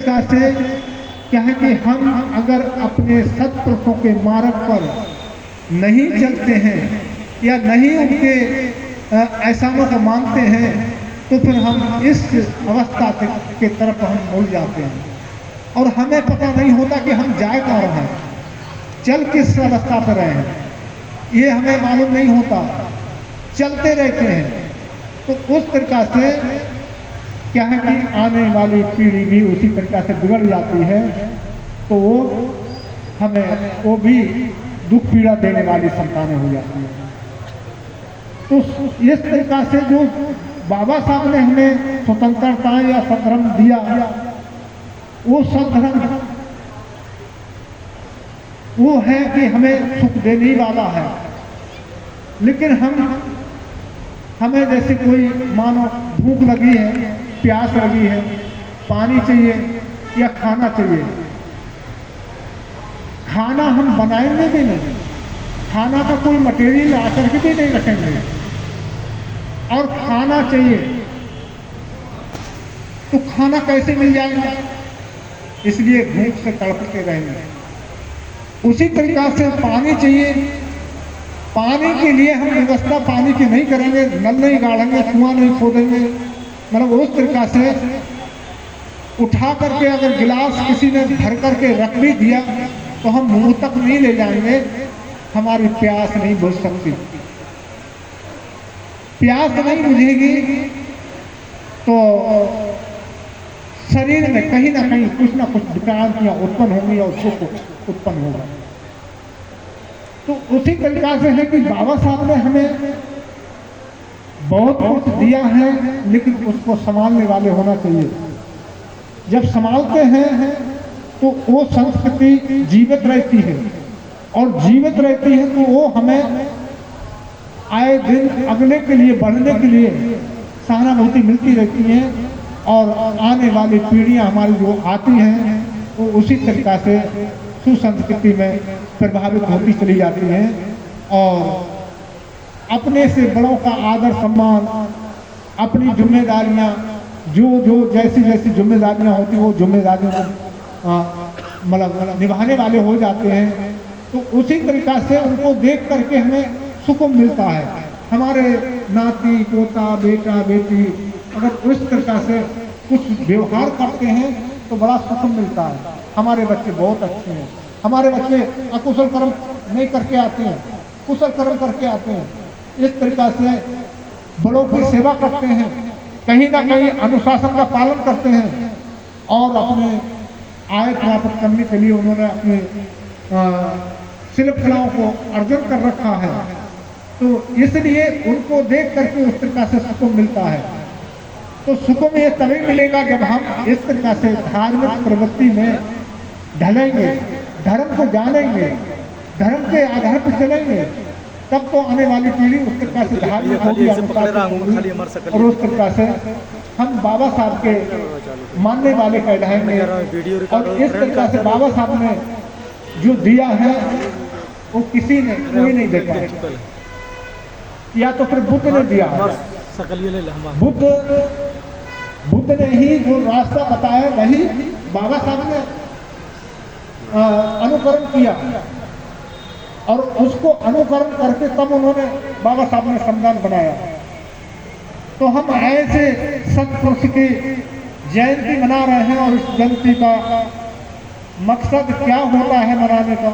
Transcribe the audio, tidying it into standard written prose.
से क्या है कि हम अगर अपने सत्पुरुषों के मार्ग पर नहीं चलते हैं या नहीं उनके एहसानों को मानते हैं तो फिर हम इस अवस्था के तरफ हम भूल जाते हैं और हमें पता नहीं होता कि हम जाए कहाँ रहे हैं, चल किस अवस्था पर रहे हैं, ये हमें मालूम नहीं होता, चलते रहते हैं। तो उस प्रकार से क्या है कि आने वाली पीढ़ी भी उसी प्रकार से बिगड़ जाती है, तो वो भी दुख पीड़ा देने वाली संतानें हो जाती हैं। तो इस प्रकार से जो बाबा साहब ने हमें स्वतंत्रता या संग्राम दिया, वो संग्राम वो है कि हमें सुख देने वाला है, लेकिन हमें जैसे कोई मानो भूख लगी है, प्यास लगी है, पानी चाहिए या खाना चाहिए, खाना हम बनाएंगे भी नहीं, खाना का कोई मटेरियल आकर के भी नहीं रखेंगे और खाना चाहिए तो खाना कैसे मिल जाएगा, इसलिए भूख से तड़पते रहेंगे। उसी तरीका से पानी चाहिए, पानी के लिए हम व्यवस्था पानी की नहीं करेंगे, नल नहीं गाड़ेंगे, कुआं नहीं खोदेंगे, मतलब उस तरीका से उठा करके अगर गिलास किसी ने भर करके रख भी दिया तो हम मुंह तक नहीं ले जाएंगे, हमारी प्यास नहीं बुझ सकती। प्यास नहीं बुझेगी तो शरीर में कहीं ना कहीं कुछ ना कुछ विकारांतियां उत्पन्न होंगी और सुख उत्पन्न होगा। तो उसी तरीका से है कि बाबा साहब ने हमें बहुत कुछ दिया है, लेकिन उसको संभालने वाले होना चाहिए। जब संभालते हैं तो वो संस्कृति जीवित रहती है, और जीवित रहती है तो वो हमें आए दिन अगले के लिए बढ़ने के लिए सहानुभूति मिलती रहती है, और आने वाली पीढ़ियां हमारी जो आती हैं वो उसी तरीका से सुसंस्कृति में प्रभावित होती चली जाती हैं, और अपने से बड़ों का आदर सम्मान, अपनी जिम्मेदारियां जो जैसी जैसी जिम्मेदारियां होती वो जिम्मेदारियों को मतलब निभाने वाले हो जाते हैं। तो उसी तरीका से उनको देख करके हमें सुकून मिलता है। हमारे नाती पोता बेटा बेटी अगर उस तरीका से कुछ व्यवहार करते हैं तो बड़ा सुकून मिलता है। हमारे बच्चे बहुत अच्छे हैं, हमारे बच्चे अकुशल कर्म नहीं करके आते हैं, कुशल कर्म करके आते हैं। इस तरीका से बड़ों की सेवा करते हैं, कहीं ना कहीं अनुशासन का पालन करते हैं, और अपने आय प्राप्त करने के लिए उन्होंने अपने शिल्प कलाओं को अर्जन कर रखा है। तो इसलिए उनको देख करके उस तरीका से सुकून मिलता है। तो सुकून ये तभी मिलेगा जब हम इस तरीका से धार्मिक प्रवृत्ति में ढलेंगे, धर्म को जानेंगे, धर्म के आधार पर चलेंगे, तब तो आने वाली पीढ़ी उस प्रकार से धार्मिक होगी, और उस प्रकार से हम बाबा साहब के मानने वाले कहलाएंगे। और इस प्रकार से बाबा साहब ने जो दिया है वो किसी ने कोई नहीं देखा, या तो फिर बुद्ध ने दिया। बुद्ध ने ही जो रास्ता बताया वही बाबा साहब ने अनुकरण किया, और उसको अनुकरण करके तब उन्होंने बाबा साहब ने संविधान बनाया। तो हम ऐसे सत्पुरुष की जयंती मना रहे हैं, और इस जयंती का मकसद क्या होता है मनाने का?